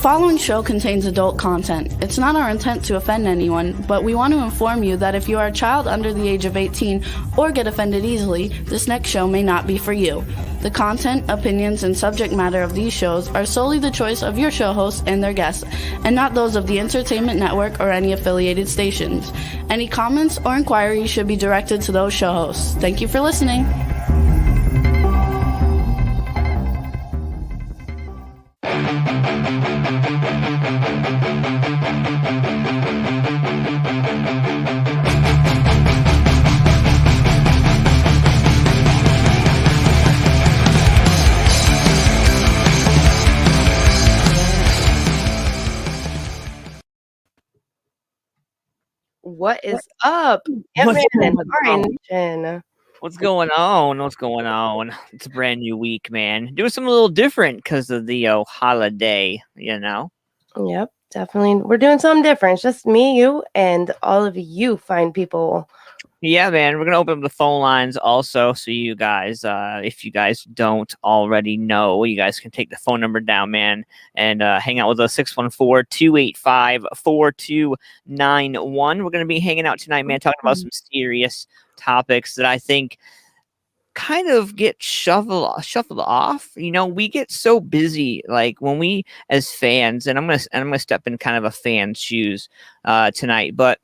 following show contains adult content. It's not our intent to offend anyone, but we want to inform you that if you are a child under the age of 18 or get offended easily, this next show may not be for you. The content, opinions, and subject matter of these shows are solely the choice of your show hosts and their guests, and not those of the Entertainment Network or any affiliated stations. Any comments or inquiries should be directed to those show hosts. Thank you for listening. What is up? Antman and R.A.Nation. What's going on? What's going on? It's a brand new week, man. Doing something a little different because of the holiday, you know? Yep, definitely. We're doing something different. It's just me, you, and all of you fine people. Yeah, man. We're going to open up the phone lines also. So you guys, if you guys don't already know, you guys can take the phone number down, man, and hang out with us, 614-285-4291. We're going to be hanging out tonight, man, talking about some serious topics that I think kind of get shuffled off. You know, we get so busy, like when we as fans, and I'm gonna step in kind of a fan's shoes tonight, but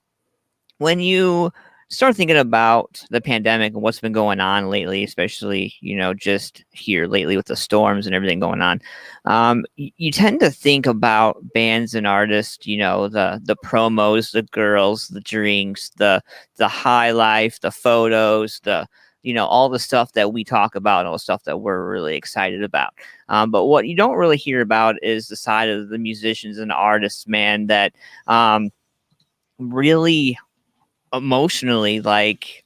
when you start thinking about the pandemic and what's been going on lately, especially, you know, just here lately with the storms and everything going on, you tend to think about bands and artists, you know, the promos, the girls, the drinks, the high life, the photos, you know, all the stuff that we talk about, all the stuff that we're really excited about. But what you don't really hear about is the side of the musicians and artists, man, that really emotionally, like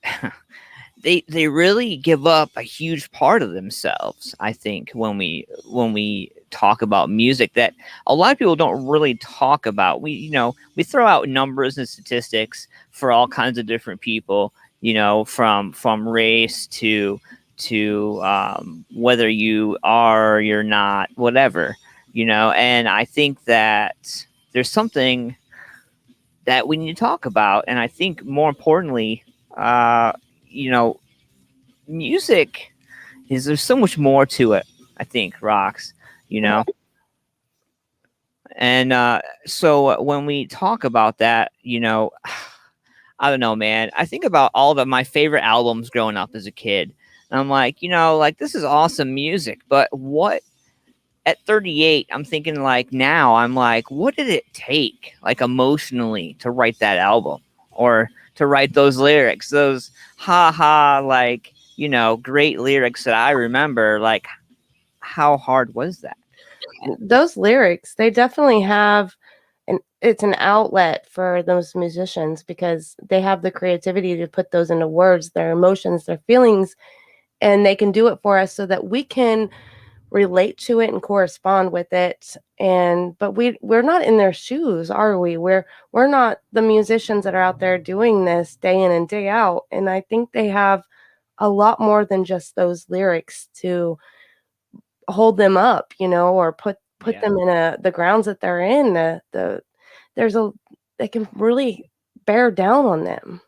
they really give up a huge part of themselves. I think when we talk about music, that a lot of people don't really talk about. We throw out numbers and statistics for all kinds of different people, you know, from race to whether you are or you're not, whatever, you know. And I think that there's something that we need to talk about. And I think more importantly, you know, music there's so much more to it, I think, Rox, you know? And so when we talk about that, you know, I don't know, man, I think about all my favorite albums growing up as a kid. And I'm like, you know, like, this is awesome music, but what, at 38, I'm thinking, like, now I'm like, what did it take, like, emotionally to write that album or to write those lyrics, those like, you know, great lyrics that I remember? Like, how hard was that? Those lyrics, they definitely have it's an outlet for those musicians because they have the creativity to put those into words, their emotions, their feelings, and they can do it for us so that we can relate to it and correspond with it. But we're not in their shoes, are we? We're not the musicians that are out there doing this day in and day out. And I think they have a lot more than just those lyrics to hold them up, you know, or put them in the grounds that they're in. They can really bear down on them.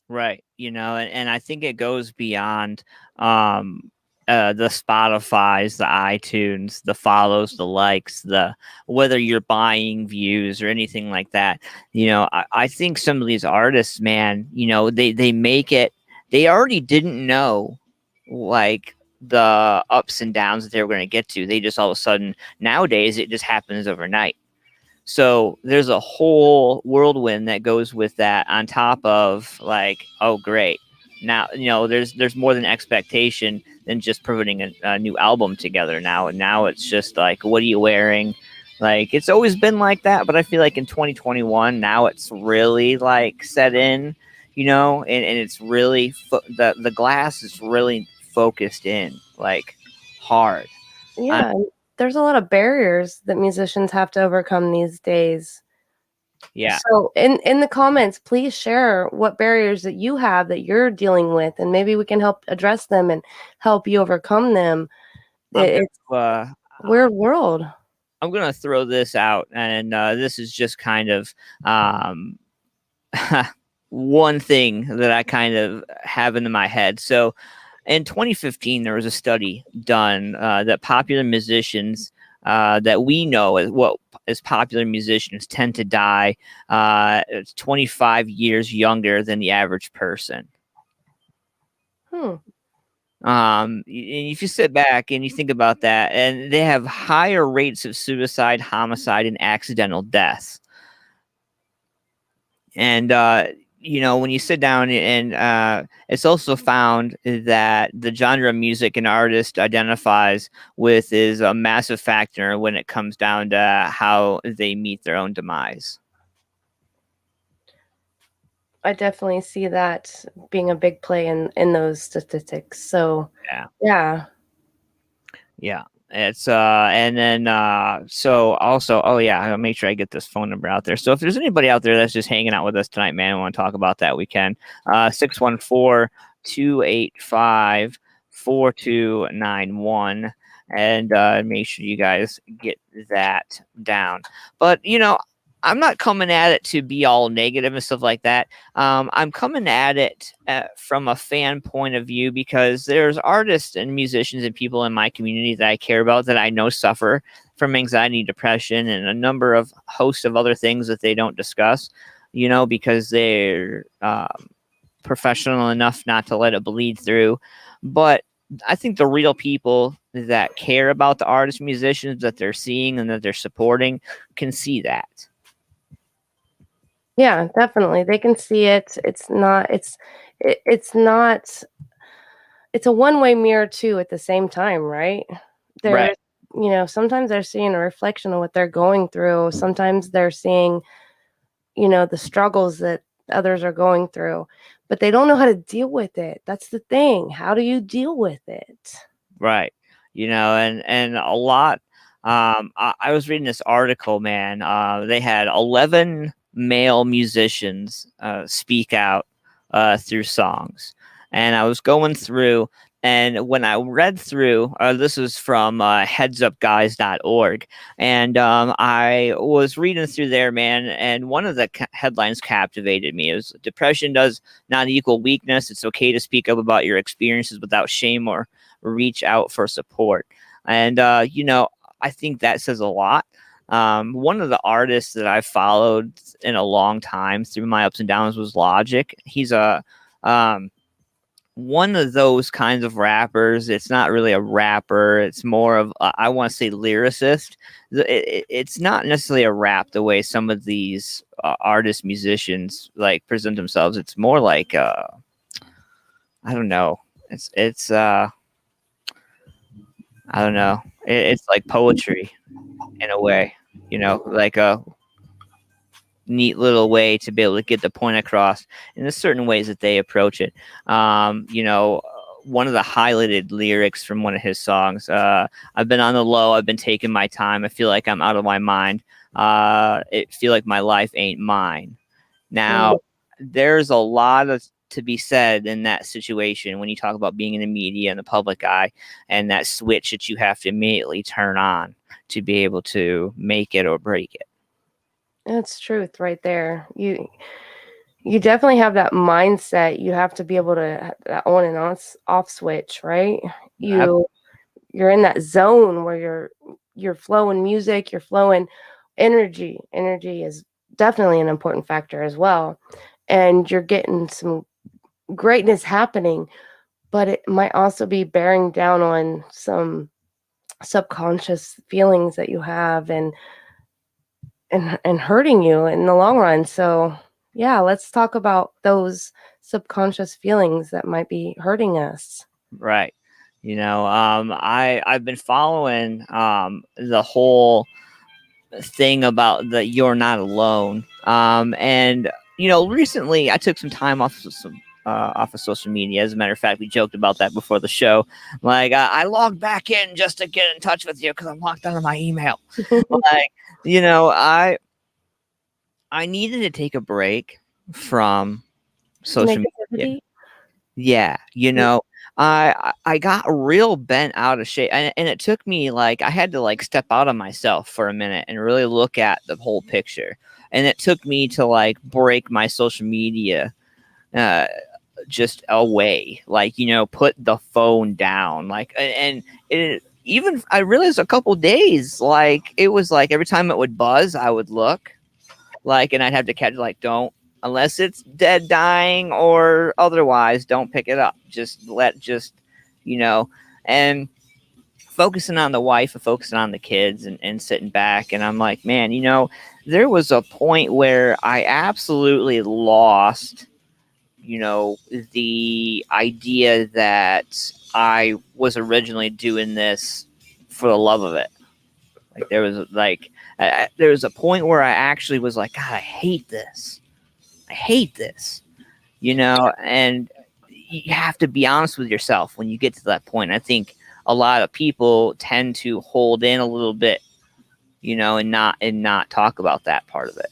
Right. You know, and I think it goes beyond the Spotify's, the iTunes, the follows, the likes, the whether you're buying views or anything like that. You know, I think some of these artists, man, you know, they make it. They already didn't know, like, the ups and downs that they were going to get to. They just all of a sudden, nowadays, it just happens overnight. So there's a whole whirlwind that goes with that, on top of, like, oh, great. Now, you know, there's more than expectation than just putting a new album together now. And now it's just like, what are you wearing? Like, it's always been like that, but I feel like in 2021, now it's really, like, set in, you know, and it's really, the glass is really focused in, like, hard. Yeah, there's a lot of barriers that musicians have to overcome these days. Yeah. So in the comments, please share what barriers that you have that you're dealing with, and maybe we can help address them and help you overcome them. It's a weird world. I'm gonna throw this out, and this is just kind of one thing that I kind of have in my head. So in 2015, there was a study done that popular musicians that we know as popular musicians tend to die 25 years younger than the average person. Hmm. If you sit back and you think about that, and they have higher rates of suicide, homicide, and accidental deaths. And when you sit down and it's also found that the genre of music an artist identifies with is a massive factor when it comes down to how they meet their own demise. I definitely see that being a big play in those statistics. So yeah. Yeah. It's and then so also, oh yeah, I'll make sure I get this phone number out there. So if there's anybody out there that's just hanging out with us tonight, man, I want to talk about that, we can. 614-285-4291, and make sure you guys get that down. But I'm not coming at it to be all negative and stuff like that. I'm coming at it from a fan point of view, because there's artists and musicians and people in my community that I care about that I know suffer from anxiety, depression, and a number of hosts of other things that they don't discuss, because they're professional enough not to let it bleed through. But I think the real people that care about the artists, musicians that they're seeing and that they're supporting can see that. Yeah, definitely. They can see it. It's not it's a one-way mirror too at the same time, right? Right. Sometimes they're seeing a reflection of what they're going through. Sometimes they're seeing, the struggles that others are going through, but they don't know how to deal with it. That's the thing. How do you deal with it? Right. And a lot. I was reading this article, man. They had 11 male musicians speak out through songs, and I was going through. And when I read through, this is from headsupguys.org, and I was reading through there, man, and one of the headlines captivated me. It was, depression does not equal weakness. It's okay to speak up about your experiences without shame or reach out for support. And I think that says a lot. One of the artists that I've followed in a long time through my ups and downs was Logic. He's a one of those kinds of rappers. It's not really a rapper. It's more of I want to say lyricist. It's not necessarily a rap the way some of these artists, musicians like present themselves. It's more like I don't know. It's I don't know. It's like poetry in a way, like a neat little way to be able to get the point across in the certain ways that they approach it. One of the highlighted lyrics from one of his songs, I've been on the low, I've been taking my time, I feel like I'm out of my mind. It feel like my life ain't mine. Now, there's a lot to be said in that situation when you talk about being in the media and the public eye, and that switch that you have to immediately turn on to be able to make it or break it. That's truth right there. You definitely have that mindset. You have to be able to have that on and off switch, right? You're in that zone where you're flowing music, you're flowing energy. Energy is definitely an important factor as well. And you're getting some greatness happening, but it might also be bearing down on some subconscious feelings that you have and hurting you in the long run. So yeah, let's talk about those subconscious feelings that might be hurting us. Right. I've been following the whole thing about the you're not alone. And recently I took some time off of social media. As a matter of fact, we joked about that before the show. Like I logged back in just to get in touch with you because I'm locked out of my email. Like, I needed to take a break from social media. Negativity. Yeah, I got real bent out of shape, and it took me like I had to like step out of myself for a minute and really look at the whole picture. And it took me to like break my social media uh just away, like, you know, put the phone down, like, and it even I realized a couple days, like it was like every time it would buzz I would look, like, and I'd have to catch, like, don't, unless it's dead, dying, or otherwise, don't pick it up. Just you know, and focusing on the wife and focusing on the kids, and sitting back. And I'm like, man, you know, there was a point where I absolutely lost, you know, the idea that I was originally doing this for the love of it. Like there was a point where I actually was like, God, I hate this. I hate this. You know, and you have to be honest with yourself when you get to that point. I think a lot of people tend to hold in a little bit, you know, and not talk about that part of it.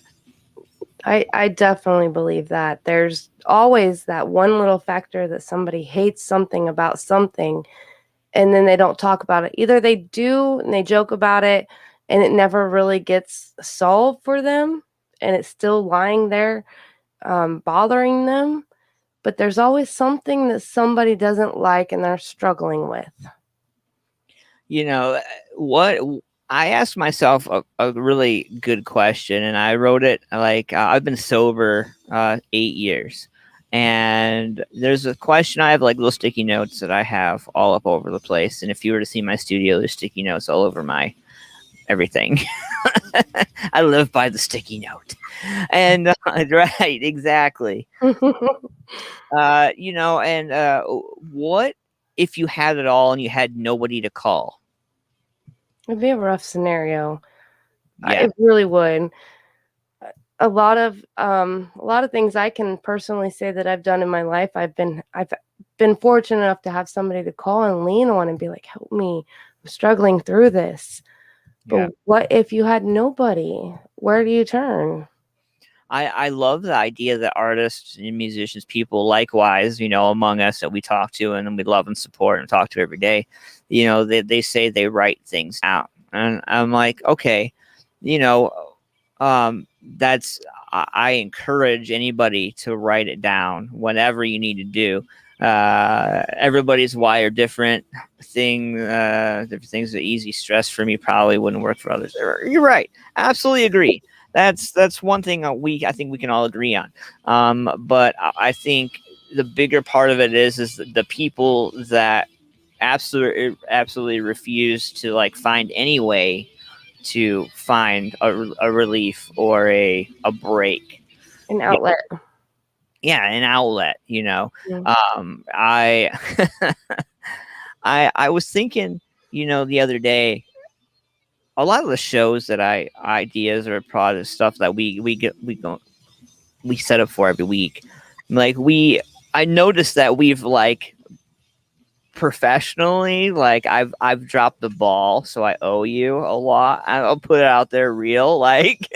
I definitely believe that. There's always that one little factor that somebody hates something about something, and then they don't talk about it. Either they do and they joke about it and it never really gets solved for them and it's still lying there, bothering them. But there's always something that somebody doesn't like and they're struggling with. You know, what I asked myself a really good question, and I wrote it like I've been sober 8 years. And there's a question, I have like little sticky notes that I have all up over the place. And if you were to see my studio, there's sticky notes all over my everything. I live by the sticky note. And right, exactly. You know, and what if you had it all and you had nobody to call? It'd be a rough scenario. Yeah. It really would. A lot of things I can personally say that I've done in my life. I've been fortunate enough to have somebody to call and lean on and be like, "Help me. I'm struggling through this." Yeah. But what if you had nobody? Where do you turn? I love the idea that artists and musicians, people likewise, you know, among us that we talk to and we love and support and talk to every day, you know, they say they write things out. And I'm like, okay, you know, that's, I encourage anybody to write it down, whatever you need to do. Everybody's wired different. Different things that easy stress for me probably wouldn't work for others. You're right. Absolutely agree. That's one thing I think we can all agree on. But I think the bigger part of it is the people that absolutely refuse to like find any way to find a relief or a break. An outlet. Yeah, an outlet, you know. Mm. I I was thinking, you know, the other day, a lot of the shows that ideas or product stuff that we set up for every week, like I noticed that we've like professionally, like I've dropped the ball, so I owe you a lot. I'll put it out there real, like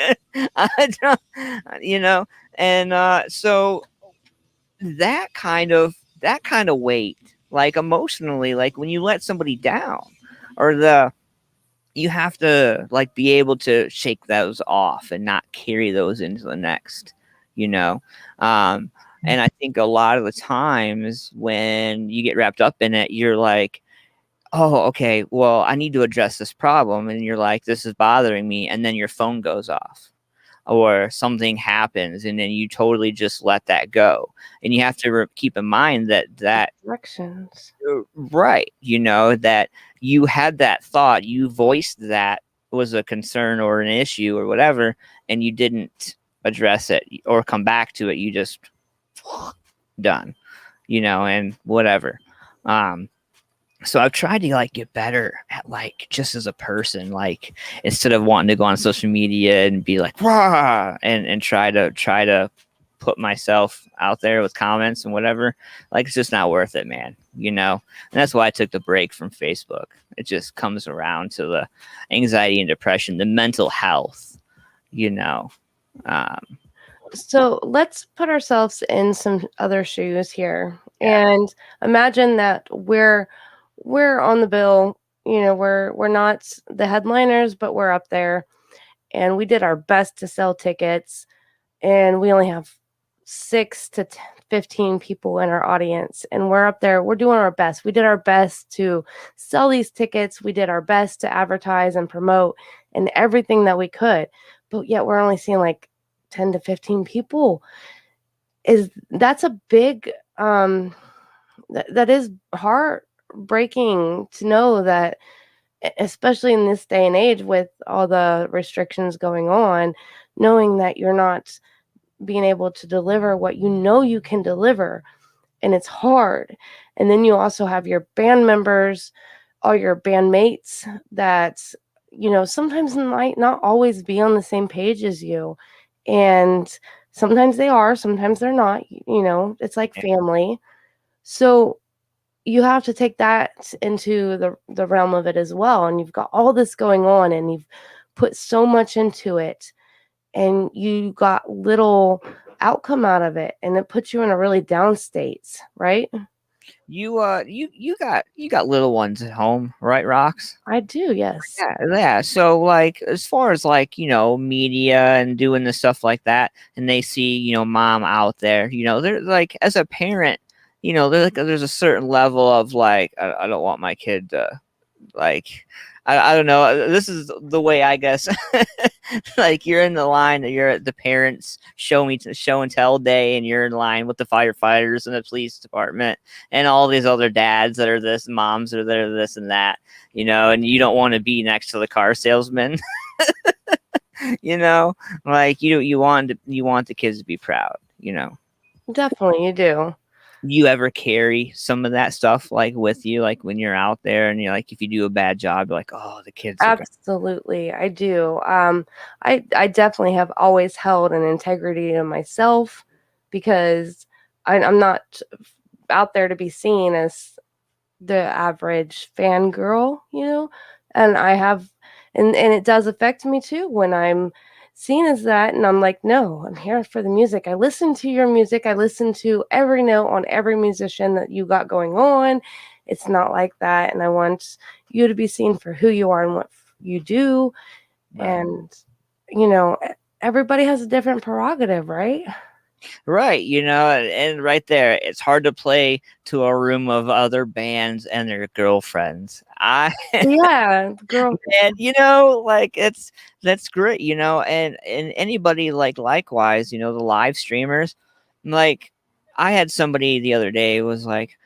I don't, you know. And so that kind of weight, like emotionally, like when you let somebody down, or you have to like be able to shake those off and not carry those into the next, you know. And I think a lot of the times when you get wrapped up in it, you're like, oh, okay, well, I need to address this problem, and you're like, this is bothering me, and then your phone goes off or something happens, and then you totally just let that go. And you have to keep in mind that Directions. right, you know, that you had that thought, you voiced that was a concern or an issue or whatever, and you didn't address it or come back to it. You just done, you know, and whatever. So I've tried to like get better at like just as a person, like instead of wanting to go on social media and be like rah and try to put myself out there with comments and whatever, like it's just not worth it, man, you know. And that's why I took the break from Facebook. It just comes around to the anxiety and depression, the mental health, you know. um So let's put ourselves in some other shoes here. Yeah. And imagine that we're on the bill, we're not the headliners, but we're up there, and we did our best to sell tickets, and we only have 6 to 15 people in our audience, and we're up there, we're doing our best. We did our best to sell these tickets. We did our best to advertise and promote and everything that we could, but yet we're only seeing like 10 to 15 people. That's a big that is heartbreaking to know that, especially in this day and age with all the restrictions going on, knowing that you're not being able to deliver what you can deliver, and it's hard. And then you also have your band members, all your bandmates that sometimes might not always be on the same page as you, and sometimes they are, sometimes they're not. It's like family. So you have to take that into the realm of it as well, and you've got all this going on, and you've put so much into it, and you got little outcome out of it, and it puts you in a really down state, right? You got little ones at home, right, Rox? I do, yes. Yeah. So like as far as like, media and doing the stuff like that, and they see, mom out there, they're like as a parent, there's a certain level of like I don't want my kid to like I don't know. This is the way I guess. Like you're in the line, you're at the parents show and tell day, and you're in line with the firefighters and the police department and all these other dads that are this, moms that are this and that, and you don't want to be next to the car salesman. Like you want the kids to be proud. Definitely, you do. You ever carry some of that stuff like with you, like when you're out there and you're like, if you do a bad job, you're like, oh, the kids are gonna. Absolutely, I do. I definitely have always held an integrity to myself, because I'm not out there to be seen as the average fangirl, and I have, and it does affect me too when I'm seen as that, and I'm like, no, I'm here for the music. I listen to your music. I listen to every note on every musician that you got going on. It's not like that, and I want you to be seen for who you are and what you do, Right. and you know, everybody has a different prerogative, right? Right, and right there, it's hard to play to a room of other bands and their girlfriends. Yeah, girl. And like that's great, and anybody like likewise, the live streamers, like I had somebody the other day was like,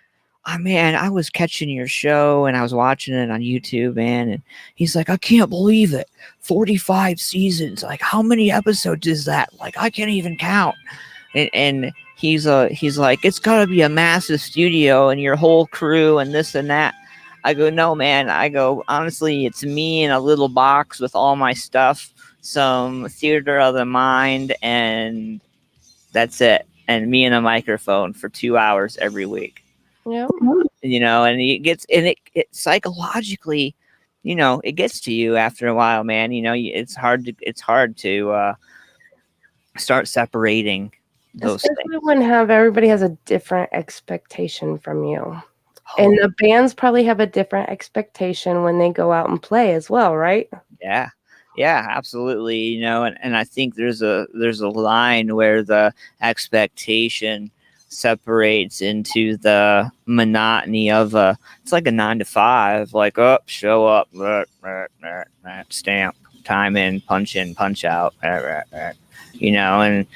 oh man, I was catching your show and I was watching it on YouTube, man, and he's like, I can't believe it, 45 seasons, like how many episodes is that? Like I can't even count. And he's like, it's got to be a massive studio and your whole crew and this and that. I go, no, man. I go, honestly, it's me in a little box with all my stuff, some theater of the mind, and that's it. And me and a microphone for 2 hours every week. Yeah. And it psychologically, it gets to you after a while, man. It's hard to start separating those Especially things. when everybody has a different expectation from you. And the bands probably have a different expectation when they go out and play as well, right? Yeah. Yeah, absolutely. And I think there's a line where the expectation separates into the monotony of it's like a 9 to 5, like up, show up, stamp, time in, punch out, and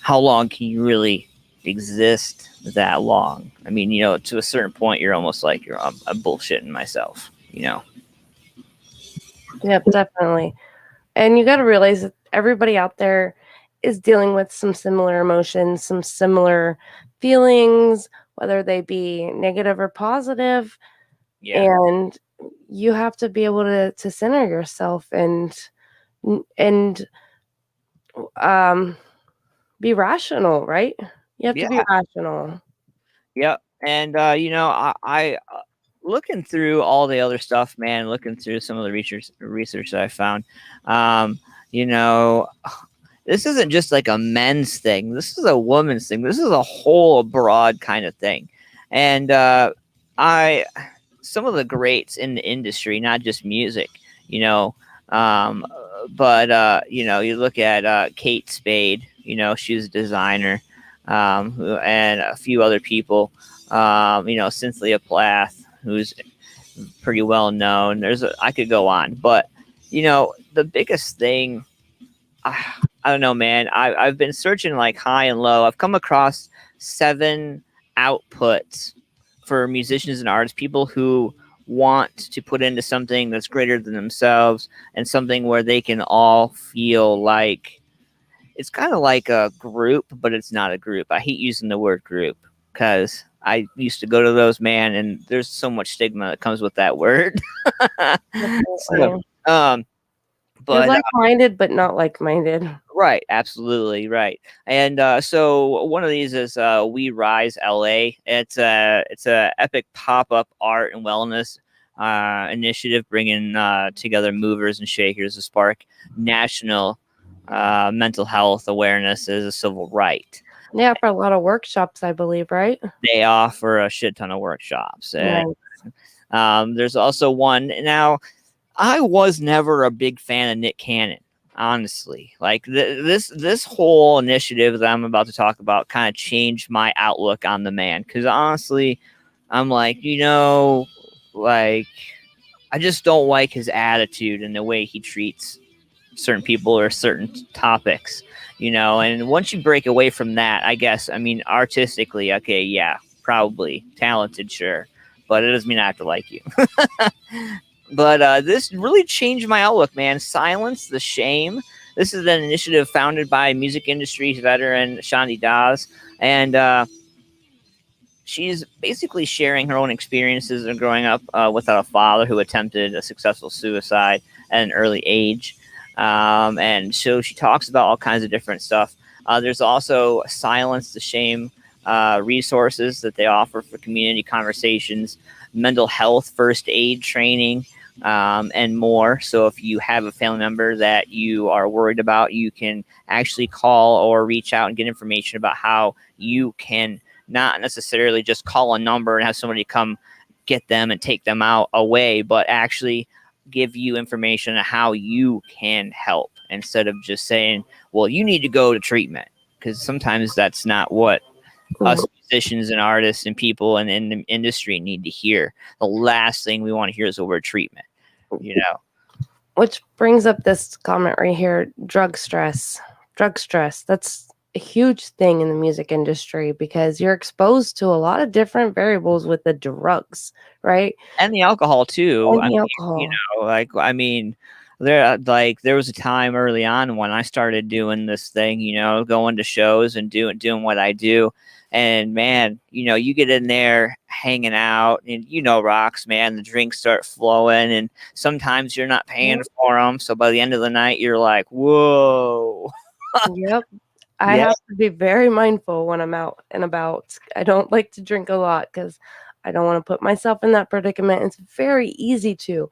how long can you really exist that long? I mean, to a certain point, you're almost like I'm bullshitting myself. Yep, definitely. And you got to realize that everybody out there is dealing with some similar emotions, some similar feelings, whether they be negative or positive. Yeah. And you have to be able to center yourself and be rational, right? You have to Yeah. be rational. Yep. And I looking through all the other stuff, man, looking through some of the research that I found, you know, this isn't just like a men's thing. This is a woman's thing. This is a whole broad kind of thing. And I some of the greats in the industry, not just music, you know, um, but you know, you look at Kate Spade, you know, she's a designer, and a few other people, you know, Cynthia Plath, who's pretty well known. I could go on, but you know, the biggest thing, I don't know, man. I've been searching like high and low. I've come across 7 outputs for musicians and artists, people who want to put into something that's greater than themselves and something where they can all feel like it's kind of like a group, but it's not a group. I hate using the word group because I used to go to those, man, and there's so much stigma that comes with that word. So, You're but like-minded, but not like-minded. right, absolutely right. And so one of these is We Rise LA. It's a epic pop-up art and wellness initiative, bringing together movers and shakers to spark national mental health awareness as a civil right. Yeah, for a lot of workshops, I believe, right? They offer a shit ton of workshops. Nice. There's also one now. I was never a big fan of Nick Cannon, honestly. Like this whole initiative that I'm about to talk about kind of changed my outlook on the man. Because honestly, I'm like, you know, like I just don't like his attitude and the way he treats certain people or certain topics, you know. And once you break away from that, I guess, I mean, artistically, okay, yeah, probably talented, sure, but it doesn't mean I have to like you. But this really changed my outlook, man. Silence the Shame. This is an initiative founded by music industry veteran Shandi Das, and she's basically sharing her own experiences of growing up without a father who attempted a successful suicide at an early age. And so she talks about all kinds of different stuff. There's also Silence the Shame resources that they offer for community conversations, mental health first aid training, and more. So if you have a family member that you are worried about, you can actually call or reach out and get information about how you can not necessarily just call a number and have somebody come get them and take them out away, but actually give you information on how you can help instead of just saying, well, you need to go to treatment, because sometimes that's not what us musicians and artists and people in the industry need to hear. The last thing we want to hear is the word treatment, you know. Which brings up this comment right here, drug stress. That's a huge thing in the music industry because you're exposed to a lot of different variables with the drugs, right? And the alcohol too. And the alcohol. You know, like, I mean, there was a time early on when I started doing this thing, you know, going to shows and doing what I do. And man, you know, you get in there hanging out and, you know, rocks, man, the drinks start flowing and sometimes you're not paying for them. So by the end of the night, you're like, whoa. Yep. I have to be very mindful when I'm out and about. I don't like to drink a lot because I don't want to put myself in that predicament. It's very easy to.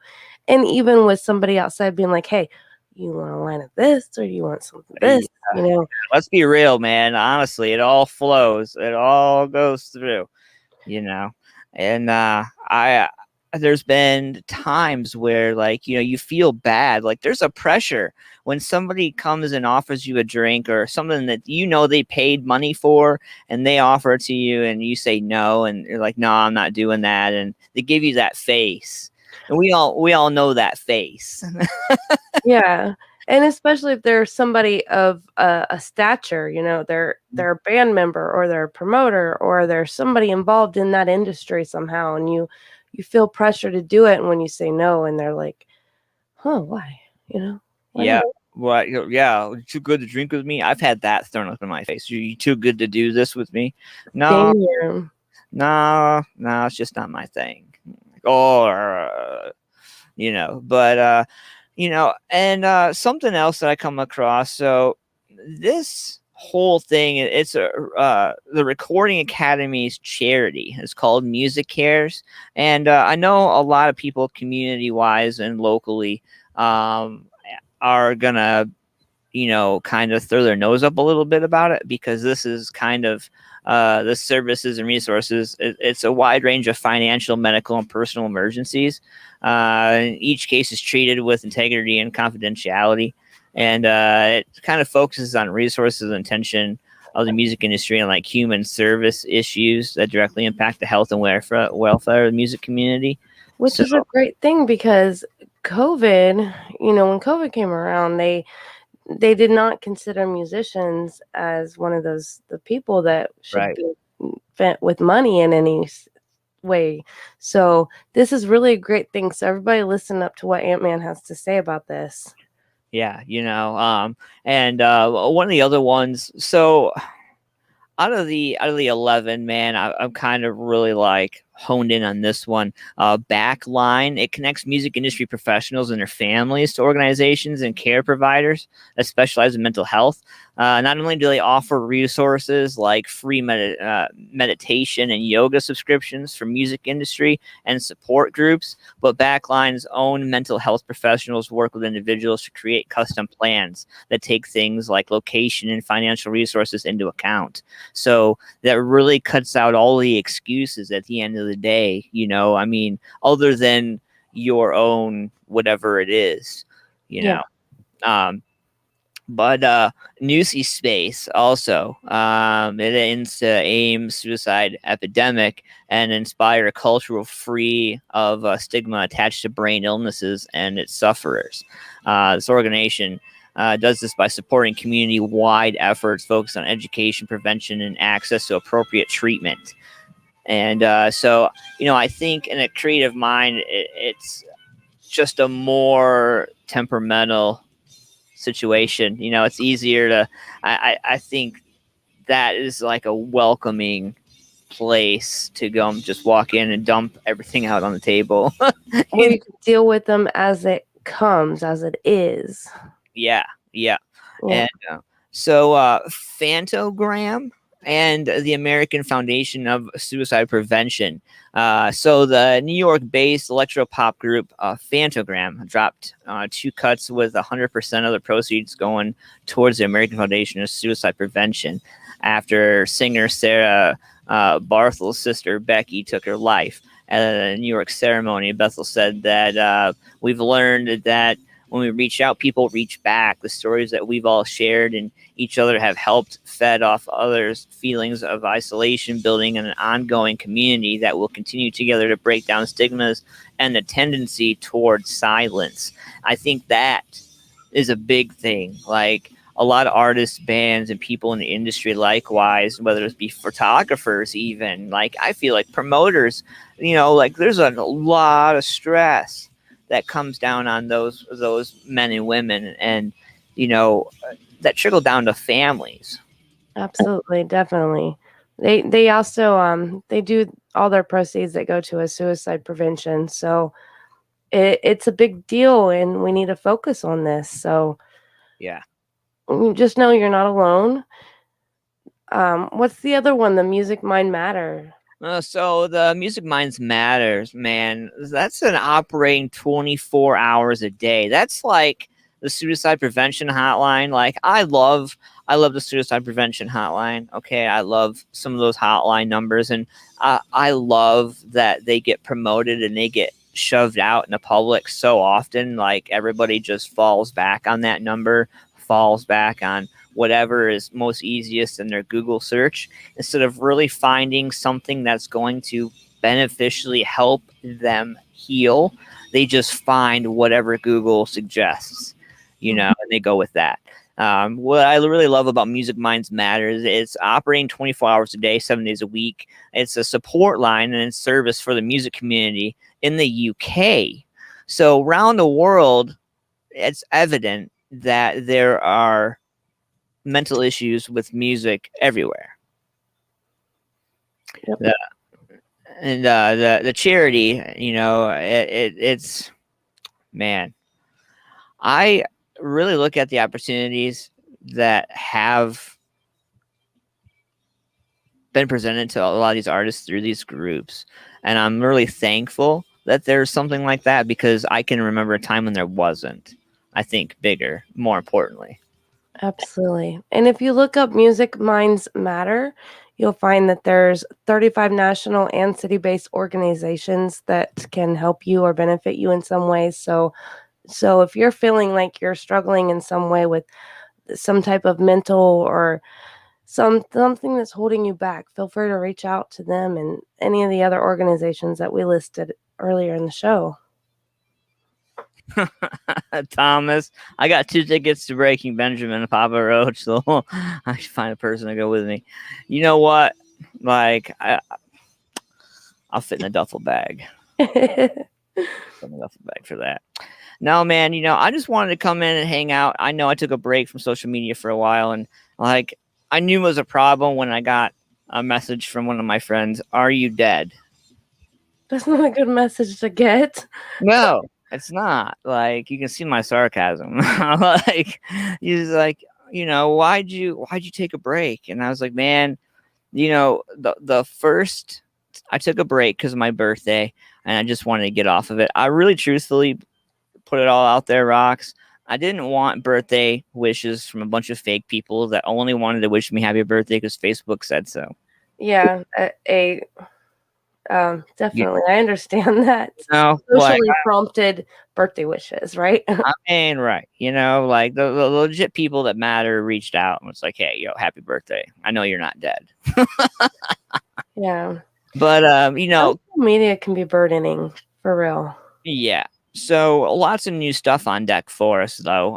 And even with somebody outside being like, hey, you want a line of this or you want some of this? You know, let's be real, man. Honestly, it all flows. It all goes through, you know. And there's been times where, like, you know, you feel bad. Like there's a pressure when somebody comes and offers you a drink or something that, you know, they paid money for and they offer it to you and you say no. And you're like, no, I'm not doing that. And they give you that face. And we all know that face. yeah. And especially if they're somebody of a stature, you know, they're a band member or they're a promoter or they're somebody involved in that industry somehow, and you feel pressure to do it, and when you say no, and they're like, "Huh, why?" You know? Yeah. What? Yeah. Too good to drink with me. I've had that thrown up in my face. You too good to do this with me? No, Same here. no. It's just not my thing. Or, you know, but you know, and something else that I come across. So this whole thing, it's the Recording Academy's charity. It's called Music Cares, and I know a lot of people, community wise and locally, are gonna, kind of throw their nose up a little bit about it, because this is kind of the services and resources. It's a wide range of financial, medical, and personal emergencies. Each case is treated with integrity and confidentiality, and it kind of focuses on resources and attention of the music industry and like human service issues that directly impact the health and welfare of the music community. Which is a great thing because COVID, when COVID came around, they did not consider musicians as one of the people that should Right. be spent with money in any way. So this is really a great thing. So everybody listen up to what Antman has to say about this. Yeah, and one of the other ones. So out of the 11, man, I'm kind of really like honed in on this one. Backline, it connects music industry professionals and their families to organizations and care providers that specialize in mental health. Not only do they offer resources like free meditation and yoga subscriptions for music industry and support groups, but Backline's own mental health professionals work with individuals to create custom plans that take things like location and financial resources into account. So that really cuts out all the excuses at the end of the day, other than your own whatever it is, Yeah. But Newsy Space also, it aims to aim suicide epidemic and inspire a culture free of stigma attached to brain illnesses and its sufferers. This organization does this by supporting community-wide efforts focused on education, prevention, and access to appropriate treatment. And so, I think in a creative mind, it's just a more temperamental situation. It's easier to, I think that is like a welcoming place to go and just walk in and dump everything out on the table. Where you can deal with them as it comes, as it is. Yeah. Yeah. And so Fantogram and the American Foundation of Suicide Prevention. So the New York-based electro-pop group Fantogram dropped 2 cuts with 100% of the proceeds going towards the American Foundation of Suicide Prevention after singer Sarah Barthel's sister Becky took her life. At a New York ceremony, Bethel said that we've learned that when we reach out, people reach back. The stories that we've all shared and each other have helped fed off others' feelings of isolation, building an ongoing community that will continue together to break down stigmas and the tendency towards silence. I think that is a big thing. Like a lot of artists, bands, and people in the industry likewise, whether it be photographers even, like I feel like promoters, like there's a lot of stress that comes down on those men and women, and that trickle down to families. Absolutely, definitely. They also they do all their proceeds that go to a suicide prevention. So it's a big deal, and we need to focus on this. So Yeah. Just know you're not alone. What's the other one? The Music Mind Matter. So the Music Minds Matters, man, that's an operating 24 hours a day. That's like the suicide prevention hotline. Like I love the suicide prevention hotline. Okay, I love some of those hotline numbers, and I love that they get promoted and they get shoved out in the public so often. Like everybody just falls back on that number, falls back on whatever is most easiest in their Google search, instead of really finding something that's going to beneficially help them heal. They just find whatever Google suggests, and they go with that. What I really love about Music Minds Matters, it's operating 24 hours a day, 7 days a week. It's a support line and service for the music community in the UK. So around the world, it's evident that there are mental issues with music everywhere. Yep. The charity, it's, man, I really look at the opportunities that have been presented to a lot of these artists through these groups, and I'm really thankful that there's something like that, because I can remember a time when there wasn't. I think bigger, more importantly. Absolutely. And if you look up Music Minds Matter, you'll find that there's 35 national and city-based organizations that can help you or benefit you in some way. So if you're feeling like you're struggling in some way with some type of mental or something that's holding you back, feel free to reach out to them and any of the other organizations that we listed earlier in the show. Thomas, I got 2 tickets to Breaking Benjamin and Papa Roach, so I should find a person to go with me. You know what? Like, I'll fit in a duffel bag. For that. No, man, I just wanted to come in and hang out. I know I took a break from social media for a while, and like, I knew it was a problem when I got a message from one of my friends. Are you dead? That's not a good message to get. No, it's not. Like, you can see my sarcasm. Like, he's like, why'd you take a break? And I was like, man, the first I took a break because of my birthday, and I just wanted to get off of it. I really truthfully put it all out there, Rox. I didn't want birthday wishes from a bunch of fake people that only wanted to wish me happy birthday because Facebook said so. Yeah, definitely. I understand that. No, Socially prompted birthday wishes, right? I mean, right. Like the legit people that matter reached out and was like, hey, happy birthday. I know you're not dead. Yeah. But, social media can be burdening, for real. Yeah. So lots of new stuff on deck for us, though.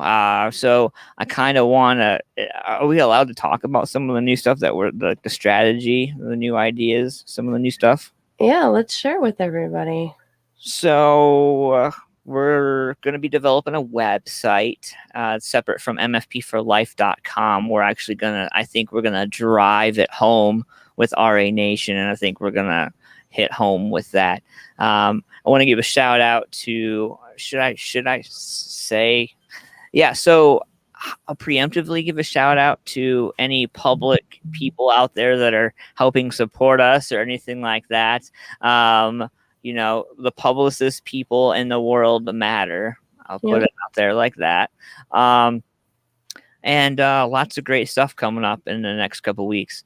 So I kind of want to. Are we allowed to talk about some of the new stuff that were the strategy, the new ideas, some of the new stuff? Yeah, let's share with everybody. So we're going to be developing a website separate from mfpforlife.com. We're actually I think we're going to drive it home with R.A.Nation, and I think we're going to hit home with that. I want to give a shout out to, should I say, yeah. So I'll preemptively give a shout out to any public people out there that are helping support us or anything like that. The publicist people in the world matter. I'll put it out there like that. And lots of great stuff coming up in the next couple weeks.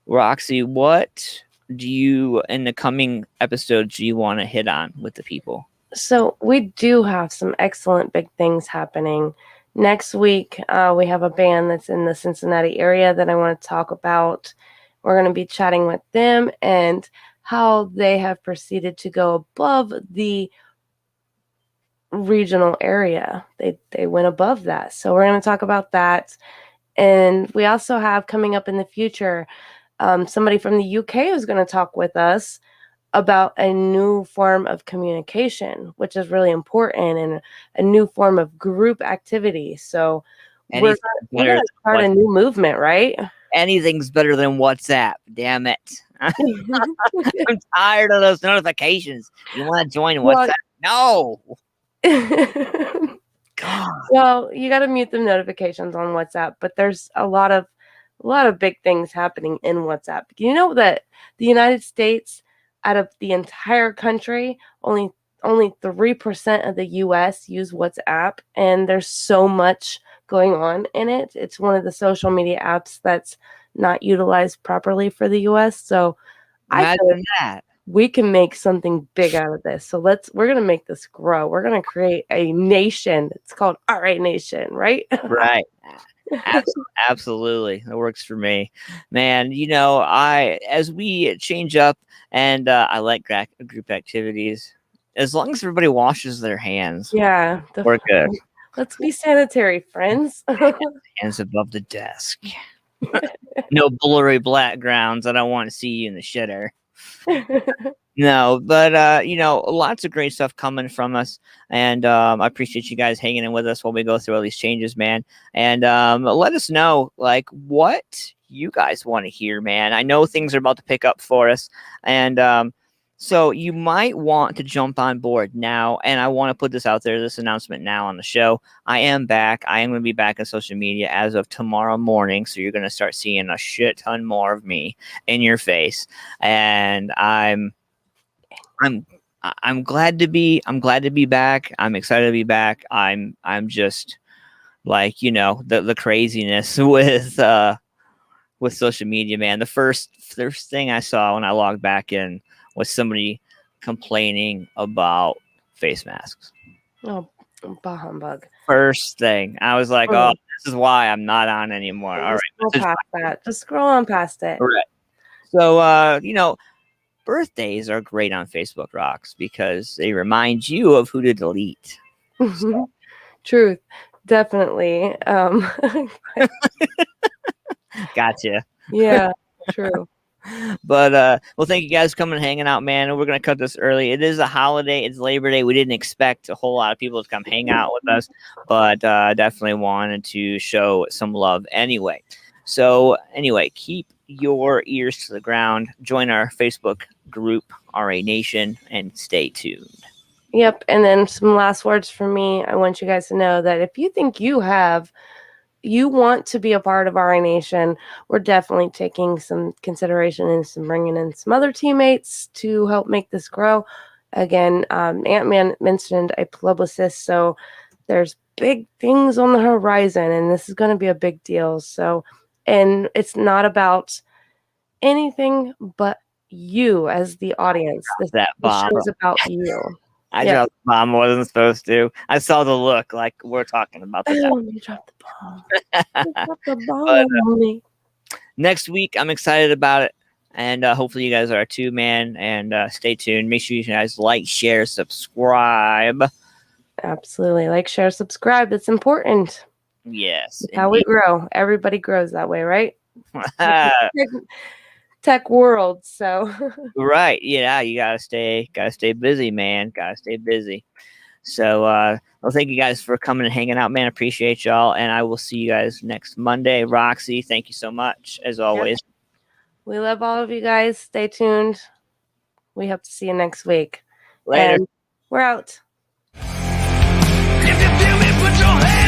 Roxy, what do you, in the coming episodes, do you want to hit on with the people? So we do have some excellent big things happening. Next week, we have a band that's in the Cincinnati area that I want to talk about. We're going to be chatting with them and how they have proceeded to go above the regional area. They went above that. So we're going to talk about that. And we also have coming up in the future, somebody from the UK who's going to talk with us about a new form of communication, which is really important, and a new form of group activity. So we're going to start a new movement, right? Anything's better than WhatsApp. Damn it. I'm tired of those notifications. You want to join WhatsApp? No. God. Well, you got to mute the notifications on WhatsApp, but there's a lot of big things happening in WhatsApp. You know that the United States, out of the entire country, only 3% of the US use WhatsApp, and there's so much going on in it. It's one of the social media apps that's not utilized properly for the US. So imagine that. We can make something big out of this. So we're going to make this grow. We're going to create a nation. It's called R.A.Nation, right? Right. Absolutely. That works for me, man. As we change up, and I like group activities, as long as everybody washes their hands. Yeah. We're good. Let's be sanitary, friends. Hands above the desk. No blurry backgrounds. I don't want to see you in the shitter. No, but lots of great stuff coming from us, and I appreciate you guys hanging in with us while we go through all these changes, man. And let us know what you guys want to hear, man. I know things are about to pick up for us, and so you might want to jump on board now. And I want to put this out there, this announcement now on the show. I am back. I am going to be back on social media as of tomorrow morning. So you're going to start seeing a shit ton more of me in your face. And I'm glad to be back. I'm excited to be back. I'm just like, you know, the craziness with social media, man. The first thing I saw when I logged back in was somebody complaining about face masks. Oh, bah humbug. First thing. I was like, oh, this is why I'm not on anymore. All Just right. scroll past that. Just scroll on past it. Right. So, you know, birthdays are great on Facebook, Rocks, because they remind you of who to delete. Truth. Definitely. Gotcha. Yeah, true. But well, thank you guys for coming and hanging out, man. We're gonna cut this early. It is a holiday. It's Labor Day. We didn't expect a whole lot of people to come hang out with us, but definitely wanted to show some love anyway. So anyway, keep your ears to the ground. Join our Facebook group, R.A.Nation, and stay tuned. Yep. And then some last words from me. I want you guys to know that if you think you want to be a part of R.A.Nation, we're definitely taking some consideration and some bringing in some other teammates to help make this grow. Again, Antman mentioned a publicist, so there's big things on the horizon, and this is going to be a big deal. So, and it's not about anything but you as the audience. This show is about you. I dropped the bomb more than supposed to. I saw the look like we're talking about the You dropped the bomb. You dropped the bomb on me. Next week, I'm excited about it. And hopefully you guys are too, man. And stay tuned. Make sure you guys like, share, subscribe. Absolutely. Like, share, subscribe. It's important. Yes. It's how we grow. Everybody grows that way, right? Tech world, so right. Yeah, you gotta stay busy, man. Gotta stay busy. So well, thank you guys for coming and hanging out, man. Appreciate y'all, and I will see you guys next Monday. Roxy, thank you so much as always. Yep. We love all of you guys. Stay tuned. We hope to see you next week. Later. And we're out. If you feel me, put your hands